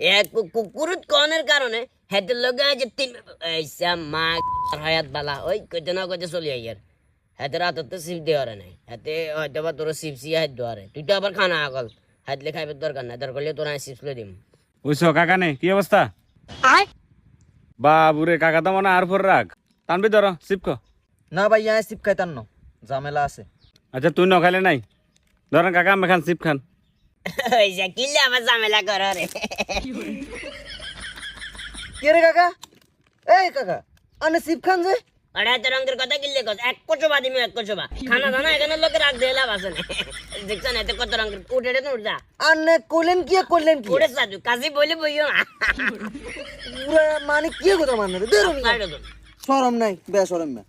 এক কুকুরুত কনের কারণে হেতে লগে যে তিন এইসা মা হায়াত বালা ওই কইতে না কইতে চলি আইয়ার হেতে রাততে সিপ দেওয়ারে নাই হেতে হয়তো বা তোর সিপসি হাত দেওয়ারে তুই তো আবার খানা আগল হাতলে খাইবার দরকার নাই দরকার হলে তোর সিপস লই দিম বুঝছো কাকা নে কি অবস্থা বাবুরে কাকা তো মনে আর ফর রাখ টানবি ধর সিপক না ভাই यहाँ सिप খাইতাম না ঝামেলা আছে আচ্ছা তুই ন খাইলে নাই ধরেন কাকা আমি খান সিপ খান ওইসা কিলে আবার ঝামেলা কর রে কে রে কাকা এই কাকা আনে সিপ খান যে আরে এত রঙের কথা কিনলে কত এক কোচো বা দিমি এক কোচো বা খানা দানা এখানে লোকে রাখ দিয়ে লাভ আছে না দেখছেন এতে কত রঙের উঠে রে উঠ যা আনে করলেন কি উঠে সাজু কাজী বলে বইও না পুরা মানে কি কথা মানে রে দেরুন সাইড দো শরম নাই বে শরম না